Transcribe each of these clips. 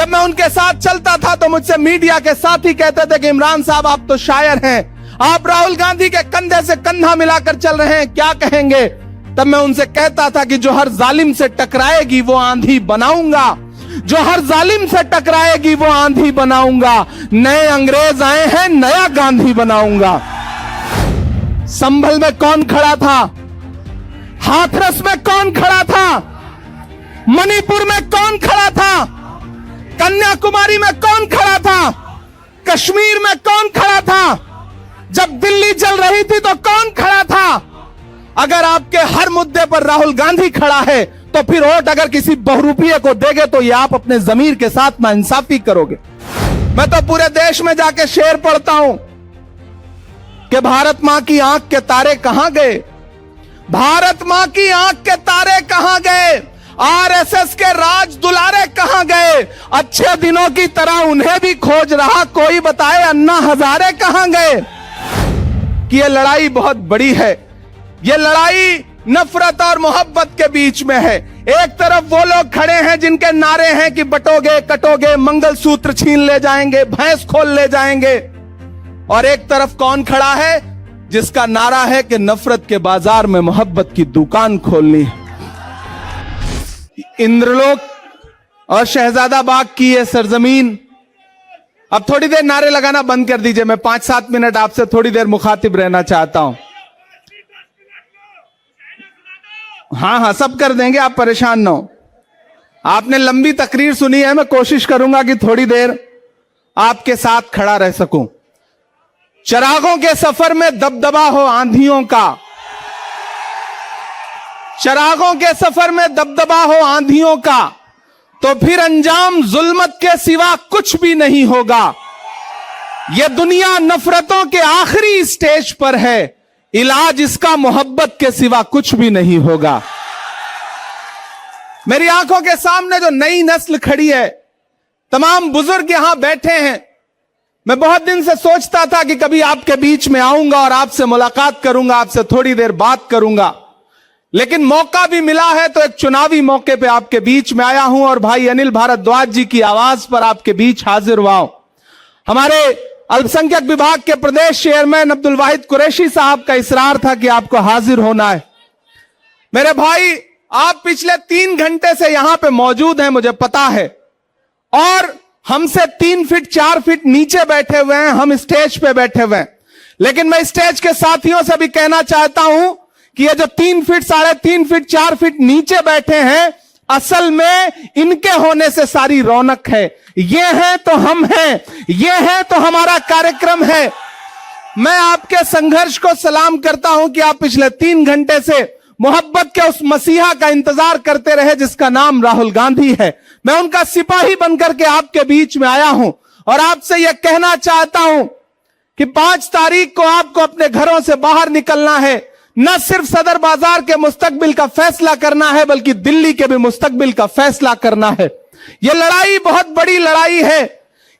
जब मैं उनके साथ चलता था तो मुझसे मीडिया के साथी कहते थे कि इमरान साहब आप तो शायर हैं, आप राहुल गांधी के कंधे से कंधा मिलाकर चल रहे हैं, क्या कहेंगे? तब मैं उनसे कहता था कि जो हर जालिम से टकराएगी वो आंधी बनाऊंगा, जो हर जालिम से टकराएगी वो आंधी बनाऊंगा। नए अंग्रेज आए हैं, नया गांधी बनाऊंगा। संभल में कौन खड़ा था? हाथरस में कौन खड़ा था? मणिपुर में कौन खड़ा था? कन्याकुमारी में कौन खड़ा था? कश्मीर में कौन खड़ा था? जब दिल्ली जल रही थी तो कौन खड़ा था? अगर आपके हर मुद्दे पर राहुल गांधी खड़ा है तो फिर वोट अगर किसी बहुरूपिये को देंगे तो ये आप अपने जमीर के साथ नाइंसाफी करोगे। मैं तो पूरे देश में जाके शेर पढ़ता हूं कि भारत मां की आंख के तारे कहां गए, भारत मां की आंख के तारे कहां गए, आरएसएस के राज दुलारे कहां गए, अच्छे दिनों की तरह उन्हें भी खोज रहा कोई, बताए अन्ना हजारे कहां गए। कि ये लड़ाई बहुत बड़ी है, ये लड़ाई नफरत और मोहब्बत के बीच में है। एक तरफ वो लोग खड़े हैं जिनके नारे हैं कि बटोगे कटोगे, मंगलसूत्र छीन ले जाएंगे, भैंस खोल ले जाएंगे, और एक तरफ कौन खड़ा है जिसका नारा है कि नफरत के बाजार में मोहब्बत की दुकान खोलनी है। इंद्रलोक और शहजादाबाग की ये सरजमीन, अब थोड़ी देर नारे लगाना बंद कर दीजिए, मैं 5-7 मिनट आपसे थोड़ी देर मुखातिब रहना चाहता हूं। हाँ, सब कर देंगे, आप परेशान ना हो। आपने लंबी तकरीर सुनी है, मैं कोशिश करूंगा कि थोड़ी देर आपके साथ खड़ा रह सकूं। चिरागों के सफर में दबदबा हो आंधियों का, चिरागों के सफर में दबदबा हो आंधियों का, तो फिर अंजाम जुल्मत के सिवा कुछ भी नहीं होगा। यह दुनिया नफरतों के आखिरी स्टेज पर है, इलाज इसका मोहब्बत के सिवा कुछ भी नहीं होगा। मेरी आंखों के सामने जो नई नस्ल खड़ी है, तमाम बुजुर्ग यहां बैठे हैं। मैं बहुत दिन से सोचता था कि कभी आपके बीच में आऊंगा और आपसे मुलाकात करूंगा, आपसे थोड़ी देर बात करूंगा, लेकिन मौका भी मिला है तो एक चुनावी मौके पे आपके बीच में आया हूं और भाई अनिल भारद्वाज जी की आवाज पर आपके बीच हाजिर हुआ हूं। हमारे अल्पसंख्यक विभाग के प्रदेश चेयरमैन अब्दुल वाहिद कुरैशी साहब का इसरार था कि आपको हाजिर होना है। मेरे भाई, आप पिछले 3 घंटे से यहां पे मौजूद हैं, मुझे पता है, और हमसे 3 फीट 4 फीट नीचे बैठे हुए हैं, हम स्टेज पे बैठे हुए हैं। लेकिन मैं स्टेज के साथियों से भी कहना चाहता हूं कि ये जो 3 फीट 3.5 फीट 4 फीट नीचे बैठे हैं, असल में इनके होने से सारी रौनक है। ये हैं तो हम हैं, ये हैं तो हमारा कार्यक्रम है। मैं आपके संघर्ष को सलाम करता हूं कि आप पिछले 3 घंटे से मोहब्बत के उस मसीहा का इंतजार करते रहे जिसका नाम राहुल गांधी है। मैं उनका सिपाही बनकर के आपके बीच में आया हूं और आपसे यह कहना चाहता हूं कि 5 तारीख को आपको अपने घरों से बाहर निकलना है। न सिर्फ सदर बाजार के मुस्तकबिल का फैसला करना है, बल्कि दिल्ली के भी मुस्तकबिल का फैसला करना है। यह लड़ाई बहुत बड़ी लड़ाई है।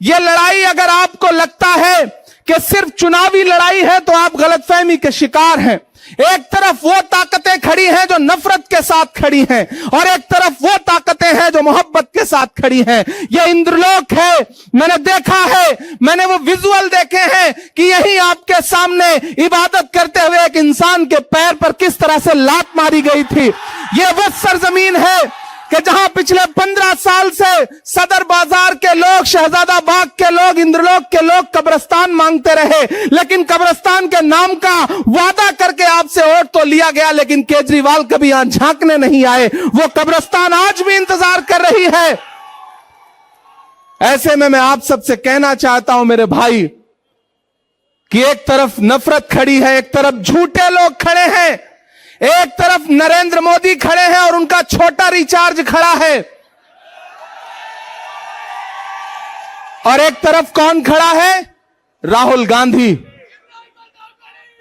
यह लड़ाई अगर आपको लगता है कि सिर्फ चुनावी लड़ाई है तो आप गलतफहमी के शिकार हैं। एक तरफ वो ताकतें खड़ी हैं जो नफरत के साथ खड़ी हैं, और एक तरफ वो ताकतें हैं जो मोहब्बत के साथ खड़ी हैं। ये इंद्रलोक है। मैंने देखा है, मैंने वो विजुअल देखे हैं कि यही आपके सामने इबादत करते हुए एक इंसान के पैर पर किस तरह से लात मारी गई थी। ये वो सरजमीन है कि जहां पिछले 15 साल से सदर बाजार के लोग, शहजादाबाग के लोग, इंद्रलोक के लोग कब्रिस्तान मांगते रहे, लेकिन कब्रिस्तान के नाम का वादा करके आपसे वोट तो लिया गया, लेकिन केजरीवाल कभी यहां झांकने नहीं आए। वो कब्रिस्तान आज भी इंतजार कर रही है। ऐसे में मैं आप सबसे कहना चाहता हूं मेरे भाई कि एक तरफ नफरत खड़ी है, एक तरफ झूठे लोग खड़े हैं, एक तरफ नरेंद्र मोदी खड़े हैं और उनका छोटा रिचार्ज खड़ा है, और एक तरफ कौन खड़ा है? राहुल गांधी।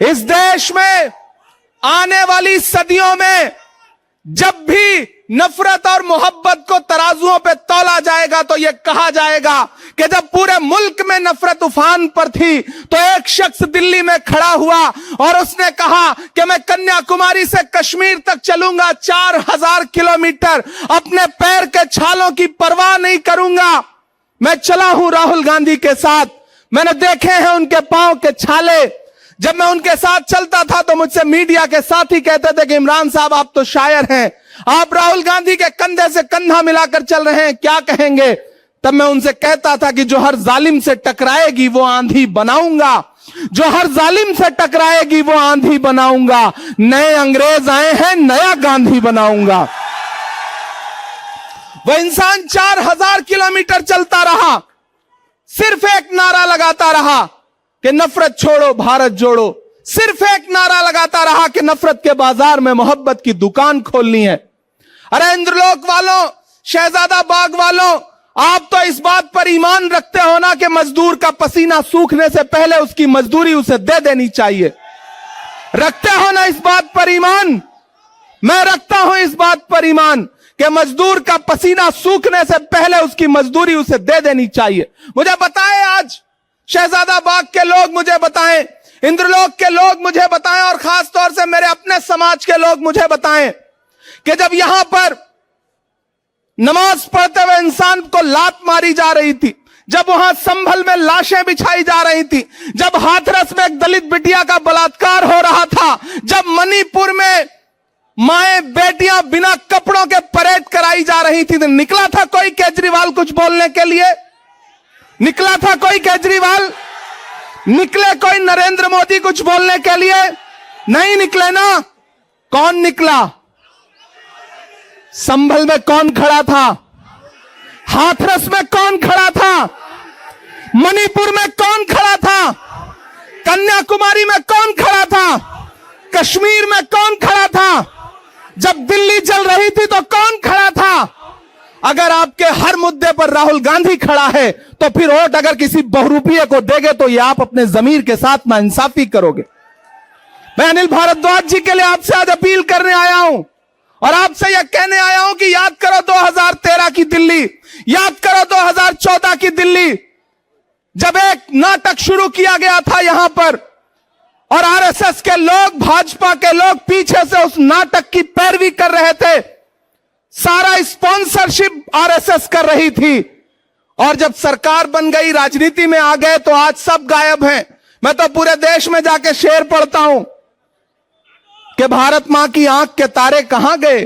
इस देश में आने वाली सदियों में जब भी नफरत और मोहब्बत को तराजुओं पे तौला जाएगा तो यह कहा जाएगा कि जब पूरे मुल्क में नफरत उफान पर थी तो एक शख्स दिल्ली में खड़ा हुआ और उसने कहा कि मैं कन्याकुमारी से कश्मीर तक चलूंगा 4000 किलोमीटर, अपने पैर के छालों की परवाह नहीं करूंगा। मैं चला हूं राहुल गांधी के साथ, मैंने देखे हैं उनके पांव के छाले। जब मैं उनके साथ चलता था तो मुझसे मीडिया के साथी कहते थे कि इमरान साहब आप तो शायर हैं, आप राहुल गांधी के कंधे से कंधा मिलाकर चल रहे हैं, क्या कहेंगे? तब मैं उनसे कहता था कि जो हर जालिम से टकराएगी वो आंधी बनाऊंगा, जो हर जालिम से टकराएगी वो आंधी बनाऊंगा। नए अंग्रेज आए हैं, नया गांधी बनाऊंगा। वह इंसान 4000 किलोमीटर चलता रहा, सिर्फ एक नारा लगाता रहा कि नफरत छोड़ो भारत जोड़ो, सिर्फ एक नारा लगाता रहा कि नफरत के बाजार में मोहब्बत की दुकान खोलनी है। अरे इंद्रलोक वालों, शहजादा बाग वालों, आप तो इस बात पर ईमान रखते हो ना कि मजदूर का पसीना सूखने से पहले उसकी मजदूरी उसे दे देनी चाहिए। रखते हो ना इस बात पर ईमान? मैं रखता हूं इस बात पर ईमान कि मजदूर का पसीना सूखने से पहले उसकी मजदूरी उसे दे देनी चाहिए। मुझे बताएं, आज शहजादा बाग के लोग मुझे बताएं, इंद्रलोक के लोग मुझे बताएं, और खास तौर से मेरे अपने समाज के लोग मुझे बताएं कि जब यहां पर नमाज पढ़ते हुए इंसान को लात मारी जा रही थी, जब वहां संभल में लाशें बिछाई जा रही थी, जब हाथरस में एक दलित बिटिया का बलात्कार हो रहा था, जब मणिपुर में माएं बेटियां बिना कपड़ों के परेड कराई जा रही थी, तो निकला था कोई केजरीवाल कुछ बोलने के लिए? निकला था कोई केजरीवाल? निकले कोई नरेंद्र मोदी कुछ बोलने के लिए? नहीं निकले ना। कौन निकला? संभल में कौन खड़ा था? हाथरस में कौन खड़ा था? मणिपुर में कौन खड़ा था? कन्याकुमारी में कौन खड़ा था? कश्मीर में कौन खड़ा था? जब दिल्ली जल रही थी तो कौन खड़ा था? अगर आपके हर मुद्दे पर राहुल गांधी खड़ा है तो फिर वोट अगर किसी बहुरूपिये को देंगे तो ये आप अपने जमीर के साथ नाइंसाफी करोगे। मैं अनिल भारद्वाज जी के लिए आपसे आज अपील करने आया हूं और आपसे यह कहने आया हूं कि याद करो 2013 की दिल्ली, याद करो 2014 की दिल्ली, जब एक नाटक शुरू किया गया था यहां पर और आरएसएस के लोग, भाजपा के लोग पीछे से उस नाटक की पैरवी कर रहे थे, सारा स्पॉन्सरशिप आरएसएस कर रही थी। और जब सरकार बन गई, राजनीति में आ गए तो आज सब गायब हैं। मैं तो पूरे देश में जाके शेर पढ़ता हूं कि भारत मां की आंख के तारे कहां गए,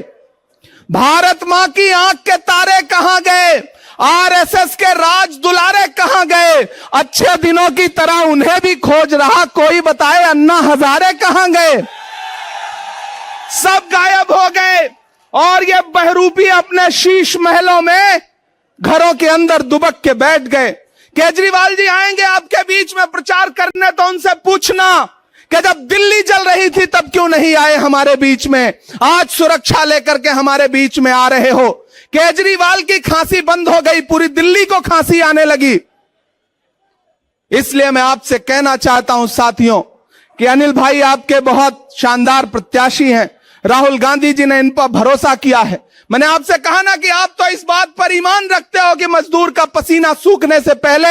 भारत मां की आंख के तारे कहां गए, आरएसएस के राज दुलारे कहां गए, अच्छे दिनों की तरह उन्हें भी खोज रहा कोई, बताए अन्ना हजारे कहां गए? सब गायब हो गए और ये बहरूपी अपने शीश महलों में घरों के अंदर दुबक के बैठ गए। केजरीवाल जी आएंगे आपके बीच में प्रचार करने तो उनसे पूछना कि जब दिल्ली जल रही थी तब क्यों नहीं आए हमारे बीच में, आज सुरक्षा लेकर के हमारे बीच में आ रहे हो। केजरीवाल की खांसी बंद हो गई, पूरी दिल्ली को खांसी आने लगी। इसलिए मैं आपसे कहना चाहता हूं साथियों कि अनिल भाई आपके बहुत शानदार प्रत्याशी हैं, राहुल गांधी जी ने इन पर भरोसा किया है। मैंने आपसे कहा ना कि आप तो इस बात पर ईमान रखते हो कि मजदूर का पसीना सूखने से पहले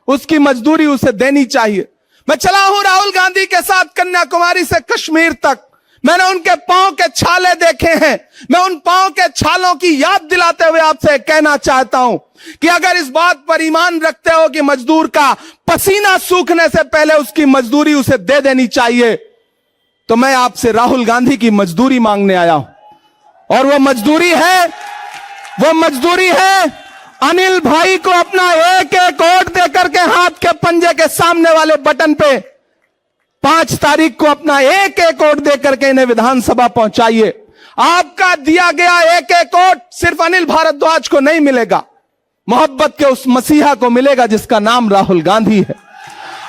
उसकी मजदूरी उसे देनी चाहिए। मैं चला हूं राहुल गांधी के साथ कन्याकुमारी से कश्मीर तक, मैंने उनके पांव के छाले देखे हैं। मैं उन पांव के छालों की याद दिलाते हुए आपसे कहना चाहता हूं कि अगर इस बात पर ईमान रखते हो कि मजदूर का पसीना सूखने से पहले उसकी मजदूरी उसे दे देनी चाहिए, तो मैं आपसे राहुल गांधी की मजदूरी मांगने आया हूं। और वो मजदूरी है अनिल भाई को अपना एक एक वोट देकर के हाथ के पंजे के सामने वाले बटन पे 5 तारीख को अपना एक एक वोट देकर के इन्हें विधानसभा पहुंचाइए। आपका दिया गया एक एक वोट सिर्फ अनिल भारद्वाज को नहीं मिलेगा, मोहब्बत के उस मसीहा को मिलेगा जिसका नाम राहुल गांधी है।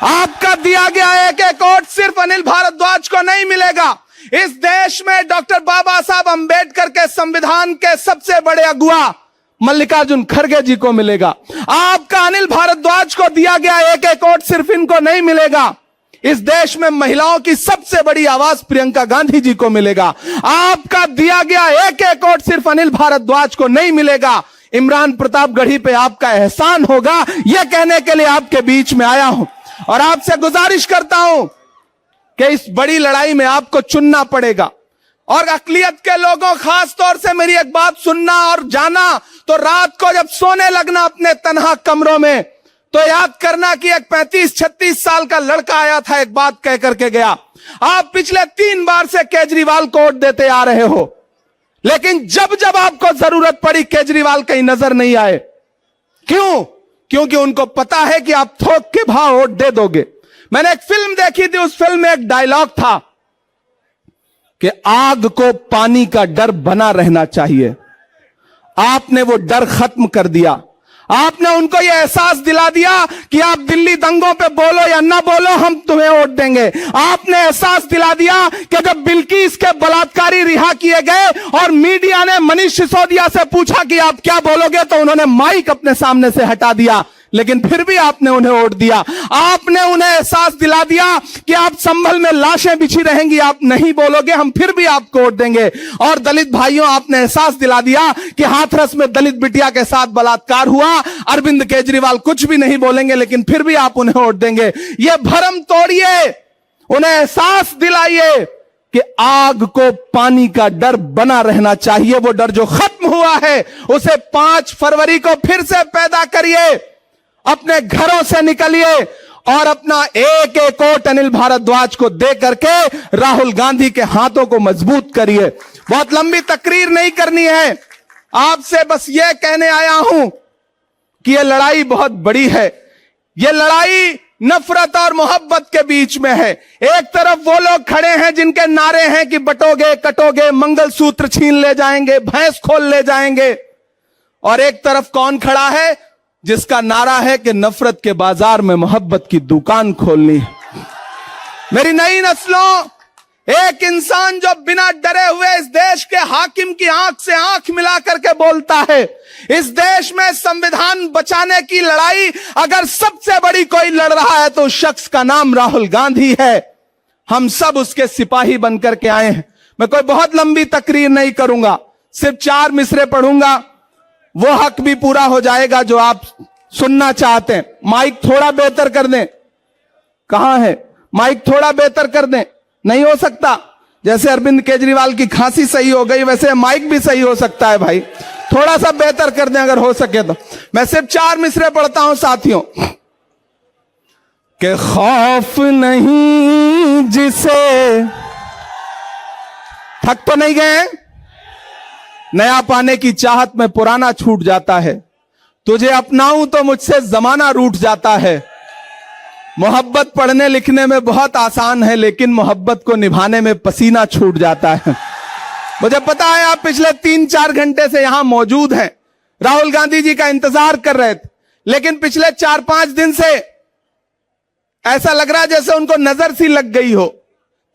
आपका दिया गया एक एक वोट सिर्फ अनिल भारद्वाज को नहीं मिलेगा, इस देश में डॉक्टर बाबा साहब अंबेडकर के संविधान के सबसे बड़े अगुआ मल्लिकार्जुन खड़गे जी को मिलेगा। आपका अनिल भारद्वाज को दिया गया एक एक वोट सिर्फ इनको नहीं मिलेगा, इस देश में महिलाओं की सबसे बड़ी आवाज प्रियंका गांधी जी को मिलेगा। आपका दिया गया एक एक वोट सिर्फ अनिल भारद्वाज को नहीं मिलेगा, इमरान प्रतापगढ़ी पे आपका एहसान होगा। यह कहने के लिए आपके बीच में आया हूं और आपसे गुजारिश करता हूं कि इस बड़ी लड़ाई में आपको चुनना पड़ेगा और अकलियत के लोगों, खास तौर से मेरी एक बात सुनना और जाना, तो रात को जब सोने लगना अपने तन्हा कमरों में, तो याद करना कि एक 35-36 साल का लड़का आया था, एक बात कह करके गया, आप पिछले 3 बार से केजरीवाल को वोट देते आ रहे हो, लेकिन जब जब आपको जरूरत पड़ी केजरीवाल कहीं नजर नहीं आए। क्यों? क्योंकि उनको पता है कि आप थोक के भाव वोट दे दोगे। मैंने एक फिल्म देखी थी, उस फिल्म में एक डायलॉग था कि आग को पानी का डर बना रहना चाहिए। आपने वो डर खत्म कर दिया। आपने उनको यह एहसास दिला दिया कि आप दिल्ली दंगों पे बोलो या ना बोलो, हम तुम्हें वोट देंगे। आपने एहसास दिला दिया कि जब बिल्किस के बलात्कारी रिहा किए गए और मीडिया ने मनीष सिसोदिया से पूछा कि आप क्या बोलोगे, तो उन्होंने माइक अपने सामने से हटा दिया, लेकिन फिर भी आपने उन्हें वोट दिया। आपने उन्हें एहसास दिला दिया कि आप संभल में लाशें बिछी रहेंगी, आप नहीं बोलोगे, हम फिर भी आपको वोट देंगे। और दलित भाइयों, आपने एहसास दिला दिया कि हाथरस में दलित बिटिया के साथ बलात्कार हुआ, अरविंद केजरीवाल कुछ भी नहीं बोलेंगे, लेकिन फिर भी आप उन्हें वोट देंगे। यह भ्रम तोड़िए, उन्हें एहसास दिलाइए कि आग को पानी का डर बना रहना चाहिए। वो डर जो खत्म हुआ है, उसे 5 फरवरी को फिर से पैदा करिए। अपने घरों से निकलिए और अपना एक एक वोट अनिल भारद्वाज को दे करके राहुल गांधी के हाथों को मजबूत करिए। बहुत लंबी तकरीर नहीं करनी है, आपसे बस यह कहने आया हूं कि यह लड़ाई बहुत बड़ी है। यह लड़ाई नफरत और मोहब्बत के बीच में है। एक तरफ वो लोग खड़े हैं जिनके नारे हैं कि बटोगे कटोगे, मंगलसूत्र छीन ले जाएंगे, भैंस खोल ले जाएंगे, और एक तरफ कौन खड़ा है जिसका नारा है कि नफरत के बाजार में मोहब्बत की दुकान खोलनी है। मेरी नई नस्लों, एक इंसान जो बिना डरे हुए इस देश के हाकिम की आंख से आंख मिला करके बोलता है, इस देश में संविधान बचाने की लड़ाई अगर सबसे बड़ी कोई लड़ रहा है तो उस शख्स का नाम राहुल गांधी है। हम सब उसके सिपाही बनकर के आए हैं। मैं कोई बहुत लंबी तकरीर नहीं करूंगा, सिर्फ 4 मिसरे पढ़ूंगा, वो हक भी पूरा हो जाएगा जो आप सुनना चाहते हैं। माइक थोड़ा बेहतर कर दें। कहां है माइक? थोड़ा बेहतर कर दें। नहीं हो सकता? जैसे अरविंद केजरीवाल की खांसी सही हो गई, वैसे माइक भी सही हो सकता है भाई। थोड़ा सा बेहतर कर दें अगर हो सके तो। मैं सिर्फ 4 मिसरे पढ़ता हूं साथियों। कि खौफ नहीं जिसे, थक तो नहीं गए? नया पाने की चाहत में पुराना छूट जाता है, तुझे अपनाऊं तो मुझसे जमाना रूठ जाता है। मोहब्बत पढ़ने लिखने में बहुत आसान है, लेकिन मोहब्बत को निभाने में पसीना छूट जाता है। मुझे पता है आप पिछले 3-4 घंटे से यहां मौजूद हैं, राहुल गांधी जी का इंतजार कर रहे थे, लेकिन पिछले 4-5 दिन से ऐसा लग रहा है जैसे उनको नजर सी लग गई हो,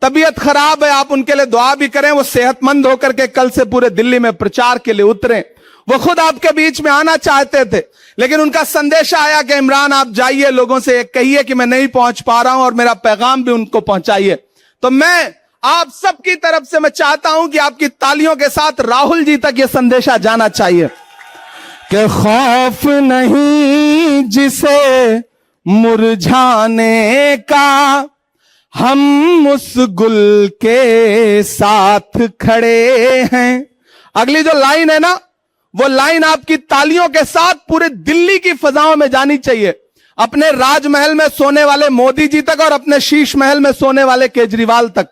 तबीयत खराब है। आप उनके लिए दुआ भी करें, वो सेहतमंद होकर के कल से पूरे दिल्ली में प्रचार के लिए उतरे। वो खुद आपके बीच में आना चाहते थे, लेकिन उनका संदेशा आया कि इमरान आप जाइए, लोगों से कहिए कि मैं नहीं पहुंच पा रहा हूं और मेरा पैगाम भी उनको पहुंचाइए। तो मैं आप सबकी तरफ से मैं चाहता हूं कि आपकी तालियों के साथ राहुल जी तक यह संदेशा जाना चाहिए कि खौफ नहीं जिसे मुरझाने का, हम उस गुल के साथ खड़े हैं। अगली जो लाइन है ना, वो लाइन आपकी तालियों के साथ पूरे दिल्ली की फजाओं में जानी चाहिए, अपने राजमहल में सोने वाले मोदी जी तक और अपने शीश महल में सोने वाले केजरीवाल तक,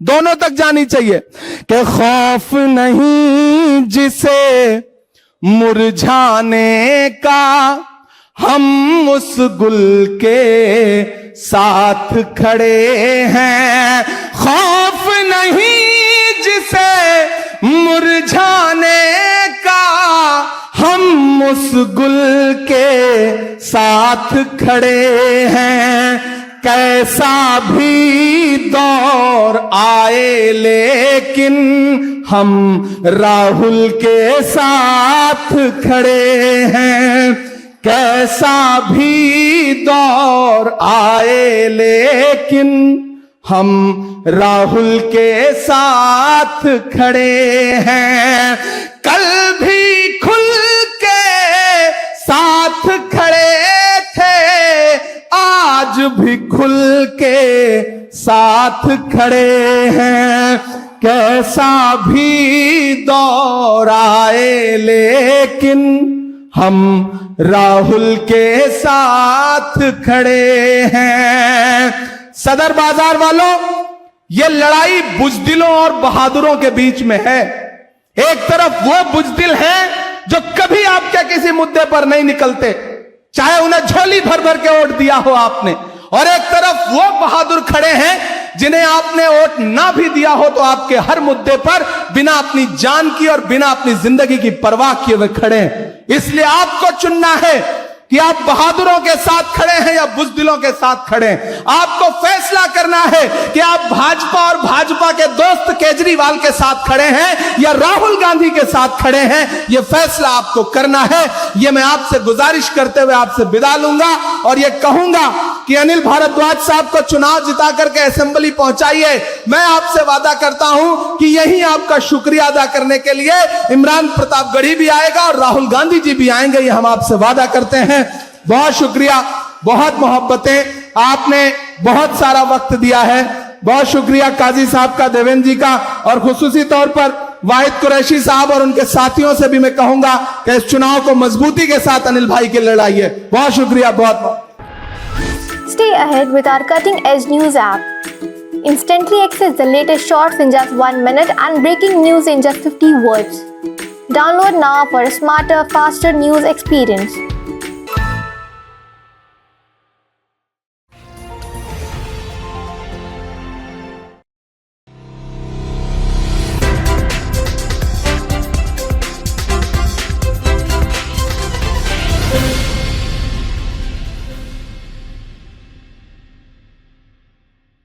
दोनों तक जानी चाहिए कि खौफ नहीं जिसे मुरझाने का, हम उस गुल के साथ खड़े हैं। खौफ नहीं जिसे मुरझाने का, हम उस गुल के साथ खड़े हैं। कैसा भी दौर आए लेकिन हम राहुल के साथ खड़े हैं। कैसा भी दौर आए लेकिन हम राहुल के साथ खड़े हैं। कल भी खुल के साथ खड़े थे, आज भी खुल के साथ खड़े हैं। कैसा भी दौर आए, लेकिन हम राहुल के साथ खड़े हैं। सदर बाजार वालों, ये लड़ाई बुजदिलों और बहादुरों के बीच में है। एक तरफ वो बुजदिल हैं जो कभी आपके किसी मुद्दे पर नहीं निकलते, चाहे उन्हें झोली भर भर के वोट दिया हो आपने, और एक तरफ वो बहादुर खड़े हैं जिन्हें आपने वोट ना भी दिया हो तो आपके हर मुद्दे पर बिना अपनी जान की और बिना अपनी जिंदगी की परवाह किए हुए खड़े हैं। इसलिए आपको चुनना है कि आप बहादुरों के साथ खड़े हैं या बुजदिलों के साथ खड़े हैं। आपको फैसला करना है कि आप भाजपा और भाजपा के दोस्त केजरीवाल के साथ खड़े हैं या राहुल गांधी के साथ खड़े हैं। यह फैसला आपको करना है। यह मैं आपसे गुजारिश करते हुए आपसे विदा लूंगा और यह कहूंगा कि अनिल भारद्वाज साहब को चुनाव जिता करके असेंबली पहुंचाइए। मैं आपसे वादा करता हूं कि यही आपका शुक्रिया अदा करने के लिए इमरान प्रतापगढ़ी भी आएगा और राहुल गांधी जी भी आएंगे, ये हम आपसे वादा करते हैं। बहुत शुक्रिया, बहुत मोहब्बतें, आपने बहुत सारा वक्त दिया है। बहुत शुक्रिया काजी साहब का, देवेंद्र जी का, और खुसूसी तौर पर वाहिद कुरैशी साहब और उनके साथियों से भी मैं कहूंगा कि इस चुनाव को मजबूती के साथ अनिल भाई के लड़ाइए। बहुत शुक्रिया, बहुत। Stay ahead with our cutting edge news app. Instantly access the latest shorts in just 1 minute and breaking news in just 50 words. Download now for a smarter, faster news experience.